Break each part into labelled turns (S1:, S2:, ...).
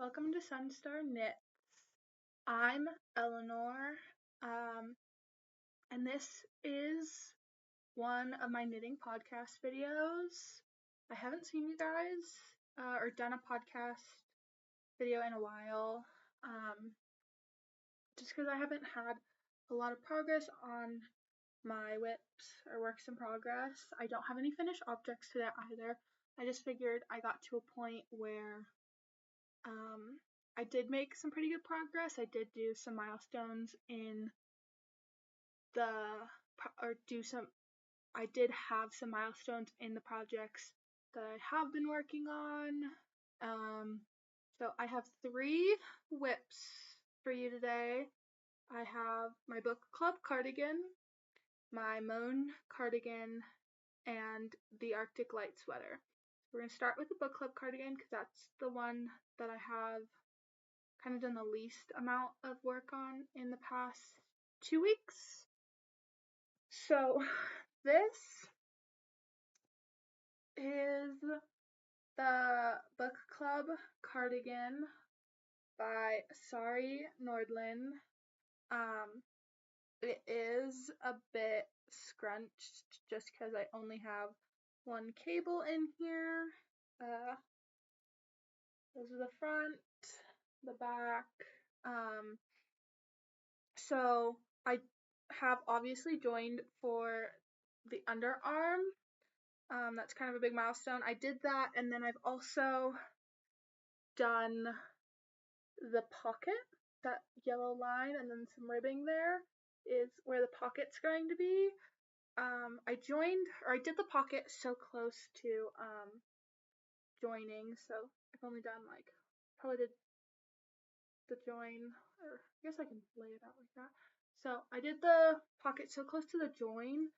S1: Welcome to Sunstar Knits. I'm Eleanor, and this is one of my knitting podcast videos. I haven't seen you guys or done a podcast video in a while, just because I haven't had a lot of progress on my whips or works in progress. I don't have any finished objects today either. I just figured I got to a point where I did make some pretty good progress. I did do some milestones in I did have some milestones in the projects that I have been working on. So I have 3 whips for you today. I have my book club cardigan, my Mohn cardigan, and the Arctic light sweater. We're going to start with the book club cardigan because that's the one that I have kind of done the least amount of work on in the past 2 weeks. So this is the book club cardigan by Sari Nordlund. It is a bit scrunched just because I only have one cable in here. Those are the front, the back. So I have obviously joined for the underarm. That's kind of a big milestone. I did that, and then I've also done the pocket, that yellow line, and then some ribbing there is where the pocket's going to be. I did the pocket so close to joining, so I've only done probably did the join, or I guess I can lay it out like that. So I did the pocket so close to the joining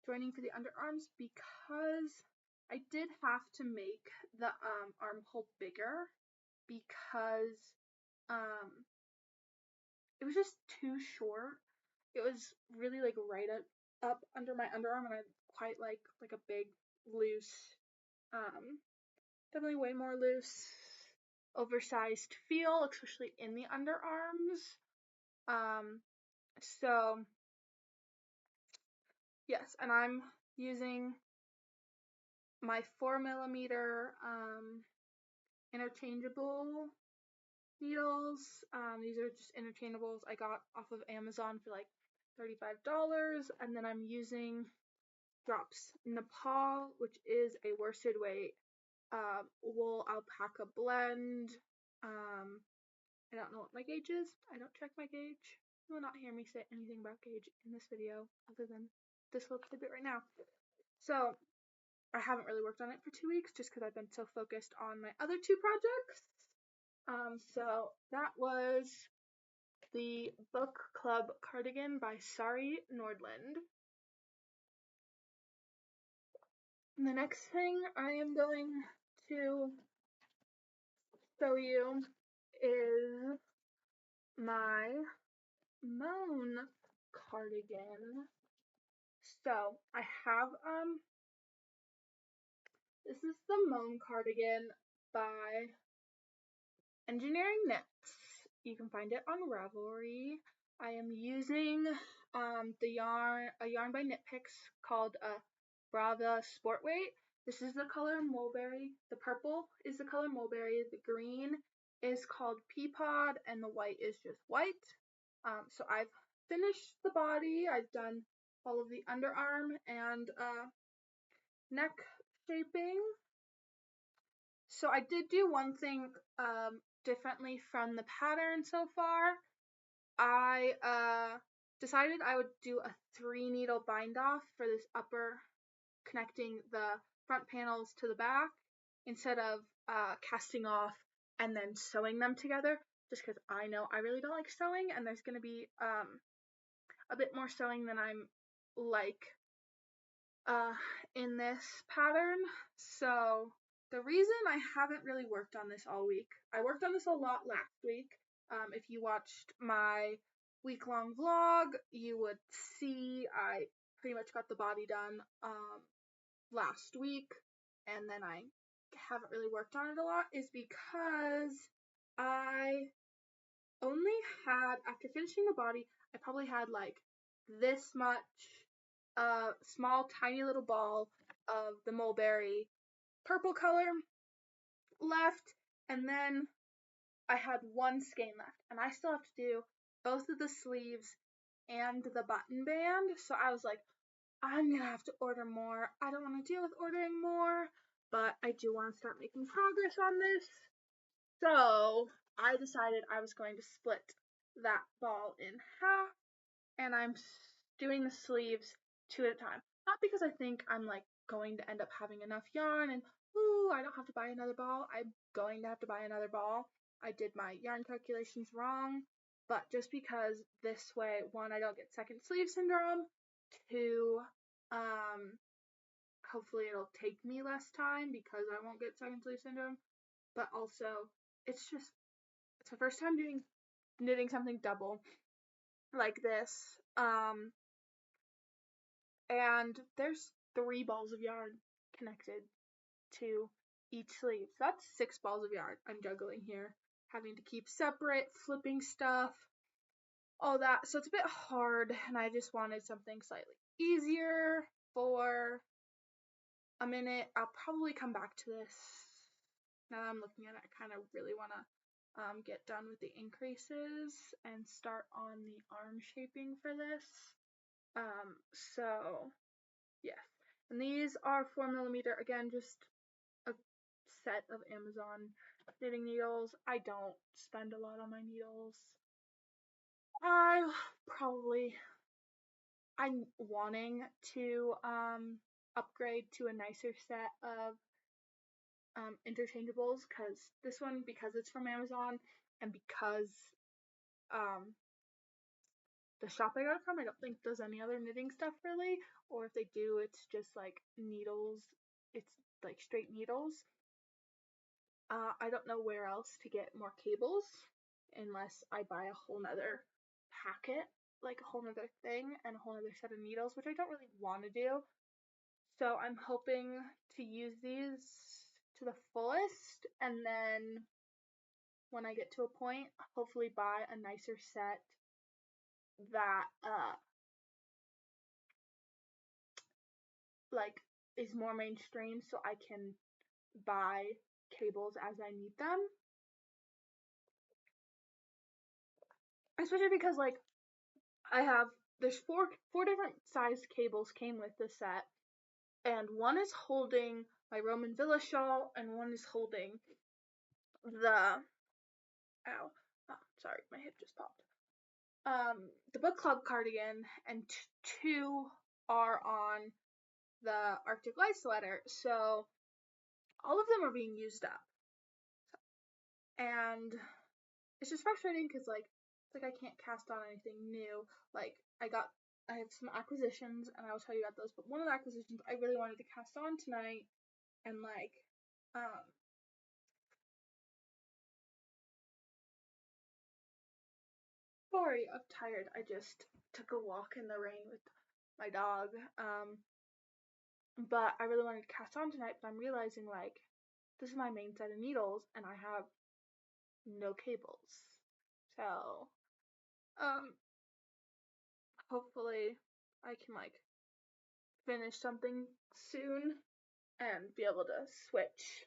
S1: for the underarms because I did have to make the armhole bigger because it was just too short. It was really right up under my underarm, and I quite like a big loose, definitely way more loose, oversized feel, especially in the underarms. So yes, and I'm using my 4mm interchangeable needles. These are just interchangeables I got off of Amazon for $35, and then I'm using Drops Nepal, which is a worsted weight wool alpaca blend. I don't know what my gauge is. I don't check my gauge. You will not hear me say anything about gauge in this video other than this little tidbit right now. So I haven't really worked on it for 2 weeks just because I've been so focused on my other 2 projects. So that was the book club cardigan by Sari Nordlund. And the next thing I am going to show you is my Mohn cardigan. So I have this is the Mohn cardigan by Engineering Knits. You can find it on Revelry. I am using a yarn by Knit Picks called Brava Sport Weight. This is the color Mulberry. The purple is the color Mulberry. The green is called Peapod, and the white is just white. So I've finished the body. I've done all of the underarm and neck shaping. So I did do one thing differently from the pattern so far. I decided I would do a 3-needle bind off for this upper, connecting the front panels to the back instead of casting off and then sewing them together, just because I know I really don't like sewing, and there's going to be a bit more sewing than I'm like in this pattern. So the reason I haven't really worked on this all week, I worked on this a lot last week. If you watched my week-long vlog, you would see I pretty much got the body done last week, and then I haven't really worked on it a lot, is because I only had, after finishing the body, I probably had like this much small tiny little ball of the mulberry purple color left, and then I had one skein left, and I still have to do both of the sleeves and the button band. So I was like, I'm gonna have to order more. I don't want to deal with ordering more, but I do want to start making progress on this. So I decided I was going to split that ball in half, and I'm doing the sleeves two at a time. Not because I think I'm like going to end up having enough yarn and ooh, I don't have to buy another ball. I'm going to have to buy another ball. I did my yarn calculations wrong, but just because this way, one, I don't get second sleeve syndrome, two, hopefully it'll take me less time because I won't get second sleeve syndrome, but also it's the first time knitting something double like this. And there's 3 balls of yarn connected to each sleeve. So that's 6 balls of yarn I'm juggling here, having to keep separate, flipping stuff, all that. So it's a bit hard, and I just wanted something slightly easier for a minute. I'll probably come back to this. Now that I'm looking at it, I kind of really want to get done with the increases and start on the arm shaping for this. So yes, and these are 4mm, again, just a set of Amazon knitting needles. I don't spend a lot on my needles. I'm wanting to upgrade to a nicer set of interchangeables, because it's from Amazon, and because the shop I got it from, I don't think does any other knitting stuff really, or if they do, it's just like needles. It's like straight needles. I don't know where else to get more cables unless I buy a whole nother packet, like a whole nother thing and a whole nother set of needles, which I don't really want to do. So I'm hoping to use these to the fullest, and then when I get to a point, hopefully buy a nicer set that like is more mainstream, so I can buy cables as I need them. Especially because like there's four different sized cables came with this set, and one is holding my Roman Villa shawl, and one is holding the sorry, my hip just popped. The book club cardigan, and two are on the Arctic Light sweater. So all of them are being used up, and it's just frustrating because it's like I can't cast on anything new. Like I have some acquisitions, and I will tell you about those. But one of the acquisitions I really wanted to cast on tonight, and sorry, I'm tired. I just took a walk in the rain with my dog. But I really wanted to cast on tonight, but I'm realizing like this is my main set of needles, and I have no cables. So, hopefully I can finish something soon and be able to switch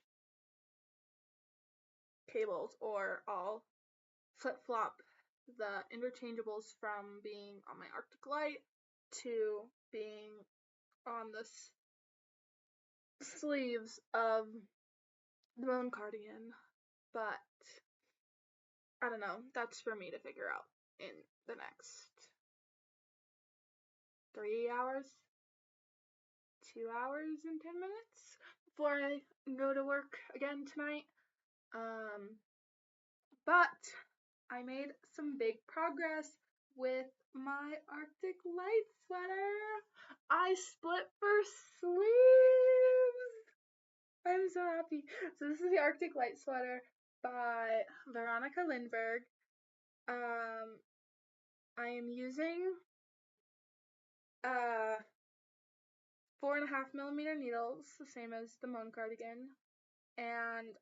S1: cables, or I'll flip-flop the interchangeables from being on my Arctic Light to being on the sleeves of the Mohn cardigan. But I don't know, that's for me to figure out in the next 3 hours, 2 hours and 10 minutes before I go to work again tonight. But I made some big progress with my Arctic Light sweater. I split for sleeves. I'm so happy. So this is the Arctic Light sweater by Veronica Lindberg. I am using 4.5mm needles, the same as the Mohn cardigan, and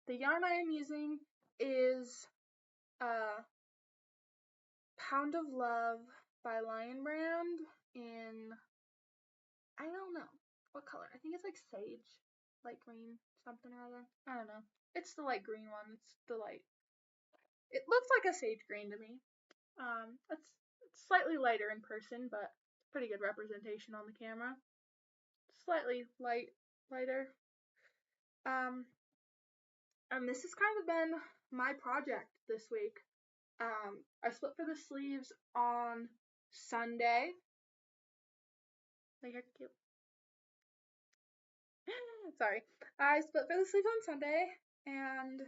S1: The yarn I am using is Pound of Love by Lion Brand in, I don't know what color. I think it's like sage, light green, something or other. I don't know. It's the light green one. It's the light. It looks like a sage green to me. It's slightly lighter in person, but pretty good representation on the camera. Slightly lighter. And this has kind of been my project this week. I split for the sleeves on Sunday. Like, how cute. Sorry. I split for the sleeves on Sunday, and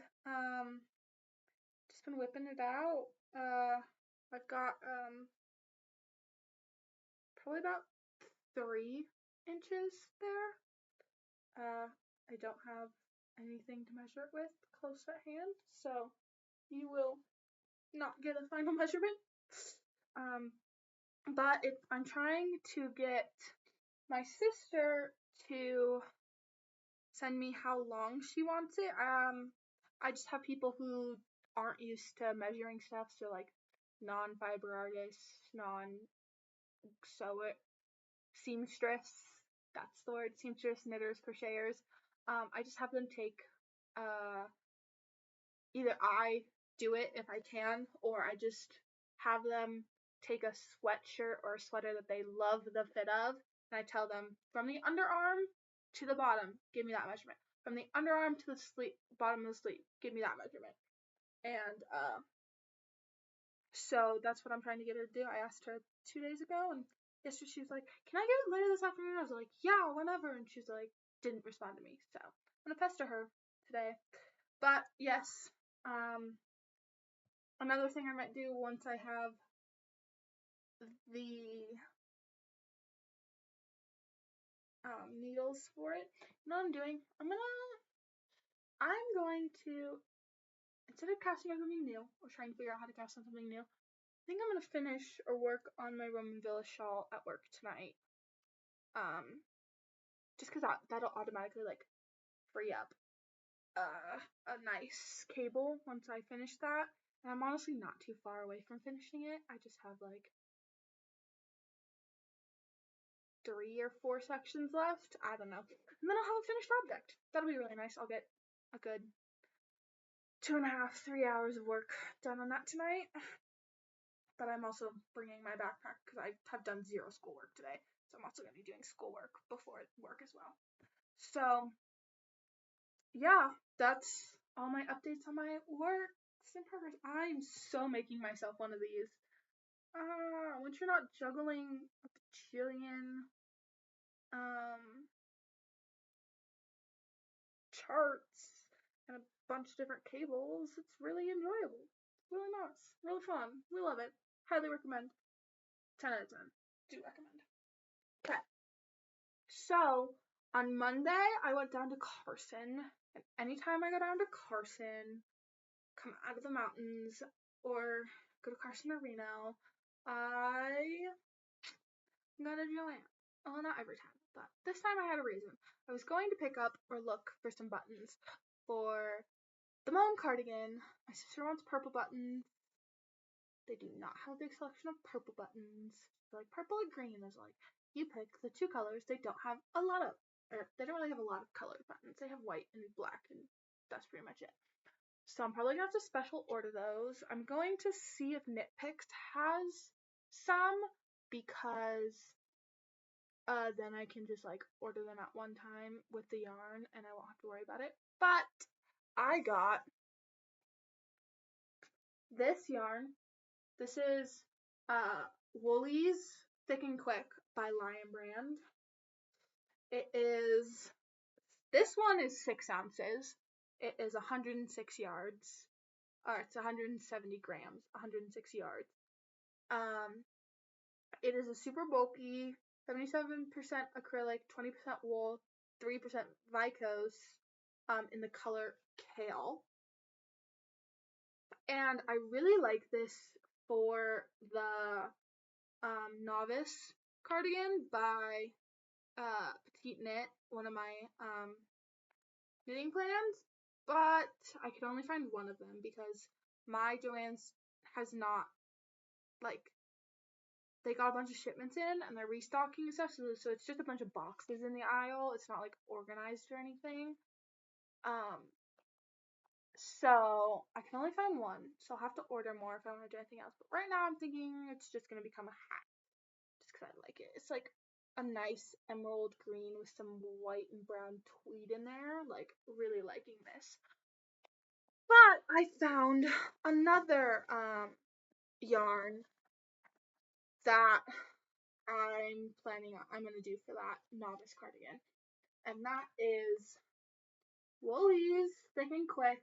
S1: just been whipping it out. I've got probably about 3 inches there. I don't have anything to measure it with close at hand, so you will not get a final measurement. But I'm trying to get my sister to send me how long she wants it. I just have people who aren't used to measuring stuff, so like non-fiber artists, non-sew it, seamstress, that's the word, seamstress, knitters, crocheters. I just have them take, either I do it if I can, or I just have them take a sweatshirt or a sweater that they love the fit of, and I tell them from the underarm to the bottom, give me that measurement. From the underarm to the bottom of the sleeve, give me that measurement. And so that's what I'm trying to get her to do. I asked her 2 days ago, and yesterday she was like, can I get it later this afternoon? I was like, yeah, whenever. And she was like, didn't respond to me. So I'm gonna pester her today. But yes, another thing I might do once I have the needles for it. You know what I'm doing? I'm going to, instead of casting on something new, or trying to figure out how to cast on something new, I think I'm gonna finish or work on my Roman Villa shawl at work tonight. Just because that'll automatically like free up a nice cable once I finish that. And I'm honestly not too far away from finishing it. I just have like 3 or 4 sections left. I don't know. And then I'll have a finished object. That'll be really nice. I'll get a good 2.5, 3 hours of work done on that tonight. But I'm also bringing my backpack because I have done 0 schoolwork today. So I'm also going to be doing schoolwork before work as well. So yeah, that's all my updates on my works in progress. I'm so making myself one of these. Once you're not juggling a bajillion charts and a bunch of different cables, it's really enjoyable. It's really nice, really fun. We love it. Highly recommend. 10 out of 10. Do recommend. Okay. So on Monday, I went down to Carson, and anytime I go down to Carson, come out of the mountains, or go to Carson or Reno, I go to Joann. Well, not every time, but this time I had a reason. I was going to pick up or look for some buttons for the Mohn cardigan. My sister wants purple buttons. They do not have a big selection of purple buttons. They're like purple or green. There's like, you pick the 2 colors. They don't have a lot of, or they don't really have a lot of colored buttons. They have white and black, and that's pretty much it. So I'm probably gonna have to special order those. I'm going to see if Knit Picks has some, because then I can just like order them at one time with the yarn and I won't have to worry about it. But I got this yarn. This is Woolies Thick and Quick by Lion Brand. This one is 6 ounces. It is 106 yards. It's 170 grams, 106 yards. It is a super bulky, 77% acrylic, 20% wool, 3% viscose, in the color Kale. And I really like this for the Novice cardigan by Petite Knit, one of my knitting plans. but I could only find one of them because my Joann's has not, like, they got a bunch of shipments in and they're restocking and stuff, so it's just a bunch of boxes in the aisle. It's not like organized or anything. So I can only find one, so I'll have to order more if I want to do anything else. But right now I'm thinking it's just gonna become a hat, just because I like it. It's like a nice emerald green with some white and brown tweed in there. Like, really liking this. But I found another yarn that I'm gonna do for that novice cardigan, and that is Woolies Thick and Quick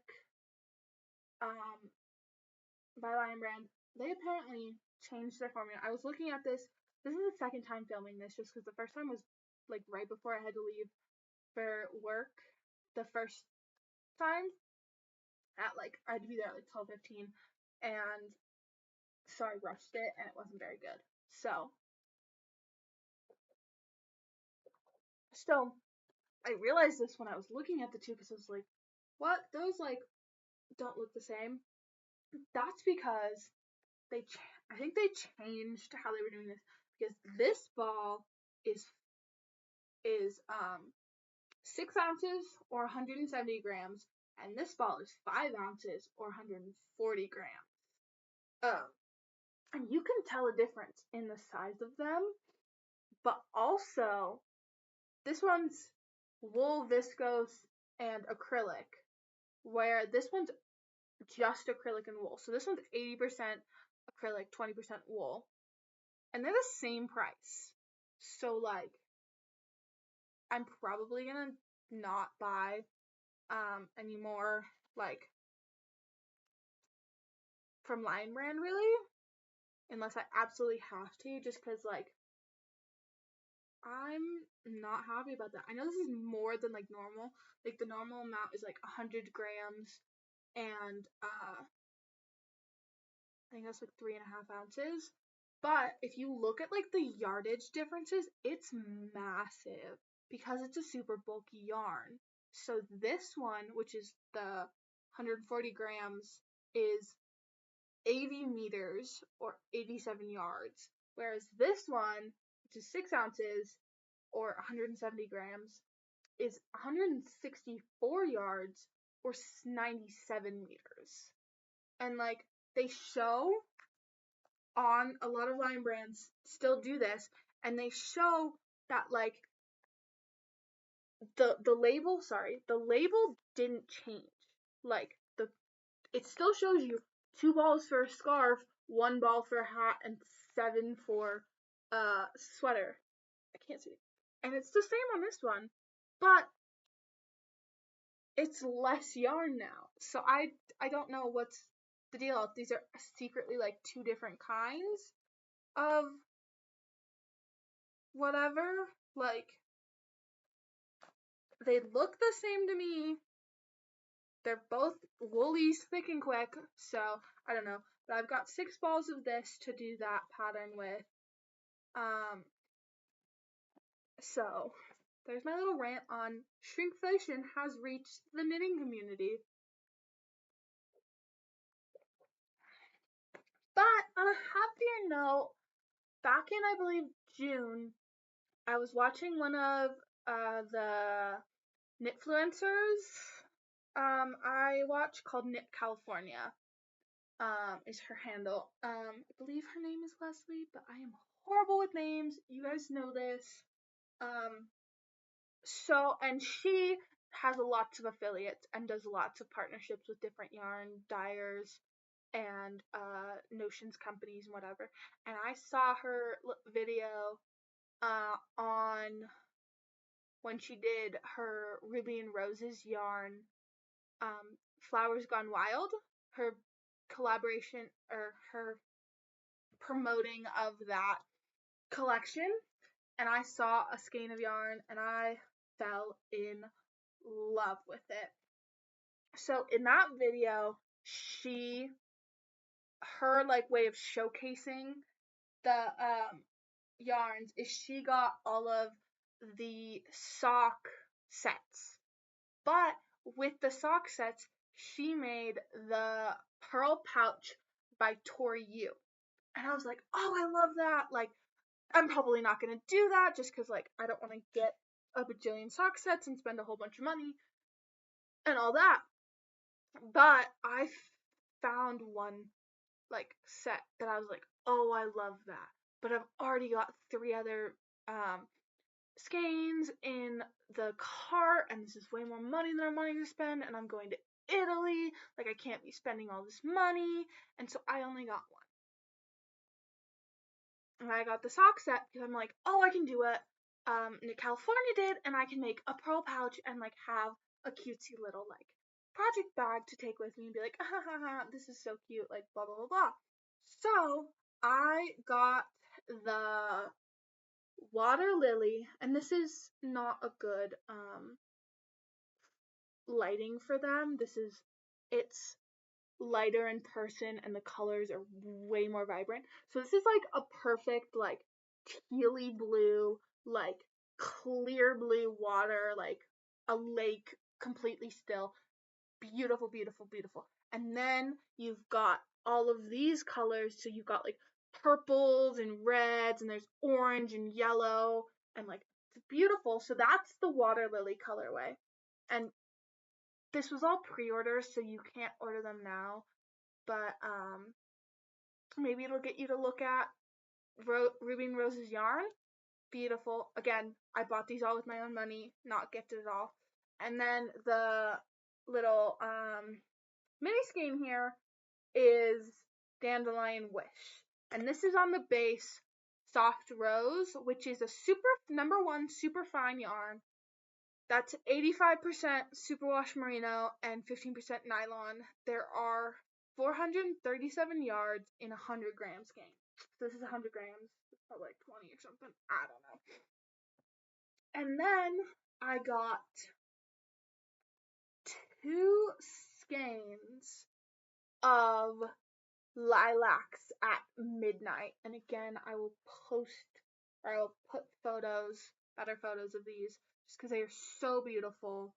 S1: by Lion Brand. They apparently changed their formula. I was looking at this. This is the second time filming this, just because the first time was like right before I had to leave for work. The first time at like I had to be there at like 12:15, and so I rushed it and it wasn't very good. So I realized this when I was looking at the two, because I was like, what? Those like don't look the same. That's because I think they changed how they were doing this, because this ball is 6 ounces or 170 grams, and this ball is 5 ounces or 140 grams. And you can tell a difference in the size of them, but also this one's wool, viscose, and acrylic, where this one's just acrylic and wool. So this one's 80% acrylic, 20% wool, and they're the same price. So like, I'm probably gonna not buy any more like from Lion Brand, really, unless I absolutely have to, just because like I'm not happy about that. I know this is more than like normal. Like, the normal amount is like 100 grams, and I think that's like 3.5 ounces. But if you look at like the yardage differences, it's massive because it's a super bulky yarn. So this one, which is the 140 grams, is 80 meters or 87 yards, whereas this one, which is 6 ounces or 170 grams, is 164 yards or 97 meters. And like, they show on a lot of Lion brands still do this, and they show that like the label didn't change. Like, it still shows you 2 balls for a scarf, 1 ball for a hat, and 7 for a sweater. I can't see it. And it's the same on this one, but it's less yarn now. So I don't know what's the deal, if these are secretly like 2 different kinds of whatever. Like, they look the same to me. They're both Woolies Thick and Quick, so I don't know. But I've got 6 balls of this to do that pattern with. So there's my little rant on shrinkflation has reached the knitting community. But on a happier note, back in, I believe, June, I was watching one of the knitfluencers I watch, called Knit California. Is her handle. I believe her name is Leslie, but I am horrible with names. You guys know this. And she has lots of affiliates and does lots of partnerships with different yarn dyers and notions companies and whatever. And I saw her video on when she did her Ruby and Roses yarn, Flowers Gone Wild, her collaboration or her promoting of that collection. And I saw a skein of yarn and I fell in love with it. So in that video, her like way of showcasing the yarns is she got all of the sock sets. But with the sock sets, she made the pearl pouch by Tori Yu. And I was like, oh, I love that. Like, I'm probably not going to do that just because, like, I don't want to get a bajillion sock sets and spend a whole bunch of money and all that. But I found one, like, set that I was like, oh, I love that. But I've already got 3 other skeins in the cart, and this is way more money than I'm wanting to spend, and I'm going to Italy. Like, I can't be spending all this money. And so I only got one. And I got the sock set because I'm like, oh, I can do it. California did, and I can make a pearl pouch and like have a cutesy little like project bag to take with me and be like, ha ha ha, this is so cute, like blah blah blah blah. So I got the water lily, and this is not a good lighting for them. It's lighter in person and the colors are way more vibrant. So this is like a perfect like tealy blue, like clear blue water, like a lake completely still. Beautiful, beautiful, beautiful. And then you've got all of these colors. So you've got like purples and reds, and there's orange and yellow, and like it's beautiful. So that's the water lily colorway. And this was all pre-orders, so you can't order them now. But maybe it'll get you to look at Ruby and Rose's yarn. Beautiful. Again, I bought these all with my own money, not gifted at all. And then the little mini skein here is Dandelion Wish. And this is on the base Soft Rose, which is a #1 super fine yarn. That's 85% superwash merino and 15% nylon. There are 437 yards in 100 gram skein. So this is 100 grams. It's probably like 20 or something. I don't know. And then I got 2 skeins of lilacs at midnight. And again, I will put better photos of these just because they are so beautiful.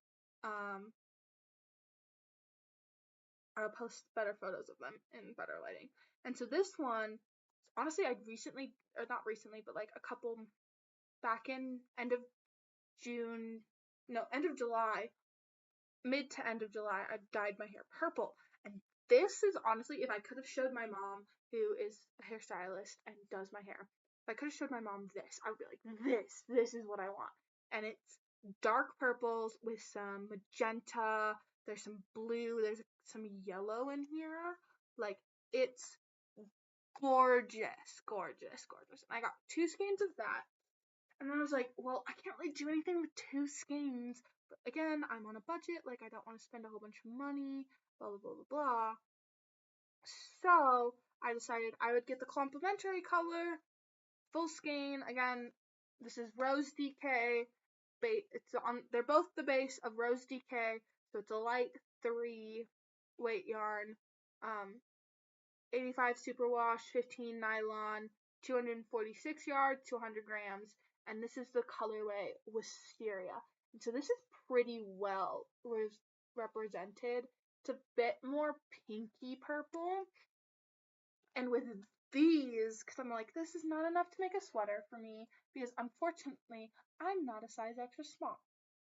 S1: I'll post better photos of them in better lighting. And so this one, honestly, not recently, but like a couple back in end of July, mid to end of July, I dyed my hair purple. And this is honestly, if I could have showed my mom, who is a hairstylist and does my hair, if I could have showed my mom this, I would be like, this is what I want. And it's dark purples with some magenta, there's some blue, there's some yellow in here. Like, it's gorgeous, gorgeous, gorgeous. And I got 2 skeins of that. And then I was like, well, I can't really do anything with 2 skeins. But again, I'm on a budget. Like, I don't want to spend a whole bunch of money, blah, blah, blah, blah, blah. So I decided I would get the complementary color, full skein. Again, this is Rose DK. They're both the base of Rose DK. So it's a light 3 weight yarn. 85 superwash, 15 nylon, 246 yards, 200 grams, and this is the colorway Wisteria. And so this is pretty well represented. It's a bit more pinky purple, and with these, because I'm like, this is not enough to make a sweater for me, because unfortunately, I'm not a size extra small.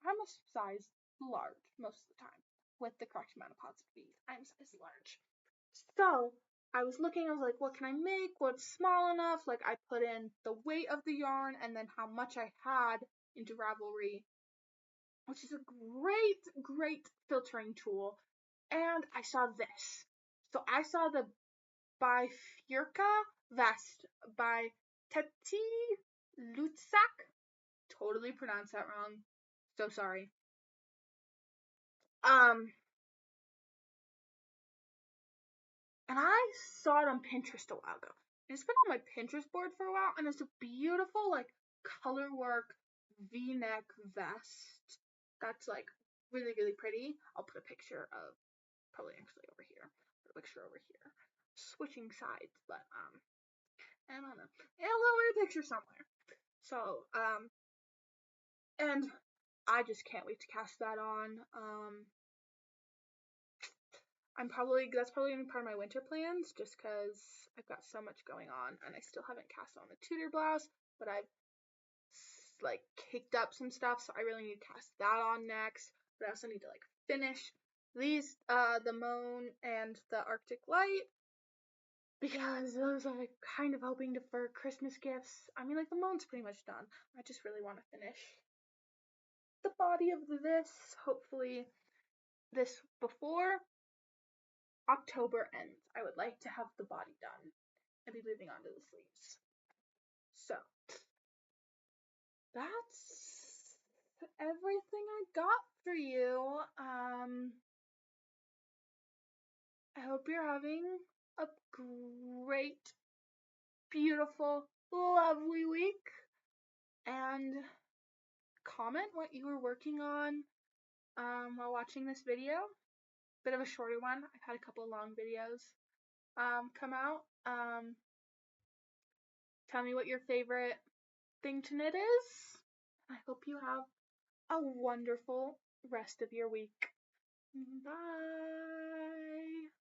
S1: I'm a size large most of the time, with the correct amount of positive beads. I'm size large. So I was looking, I was like, what can I make? What's small enough? Like, I put in the weight of the yarn and then how much I had into Ravelry, which is a great, great filtering tool. And I saw this. So I saw the Bifurca vest by Teti Lutsak. Totally pronounced that wrong. So sorry. And I saw it on Pinterest a while ago. And it's been on my Pinterest board for a while, and it's a beautiful, like, color work V-neck vest that's, like, really, really pretty. I'll put a picture of, probably actually over here. Put a picture over here. Switching sides, but, I don't know. I'll put a picture somewhere. So, and I just can't wait to cast that on. that's probably gonna be part of my winter plans, just because I've got so much going on, and I still haven't cast on the Tudor blouse, but I've like kicked up some stuff, so I really need to cast that on next. But I also need to like finish these the Mohn and the Arctic Light, because those are kind of hoping for Christmas gifts. I mean, like, the Mohn's pretty much done. I just really want to finish the body of this, hopefully this before October ends. I would like to have the body done and be moving on to the sleeves. So that's everything I got for you. I hope you're having a great, beautiful, lovely week, and comment what you were working on while watching this video. Bit of a shorter one. I've had a couple of long videos come out. Tell me what your favorite thing to knit is. I hope you have a wonderful rest of your week. Bye.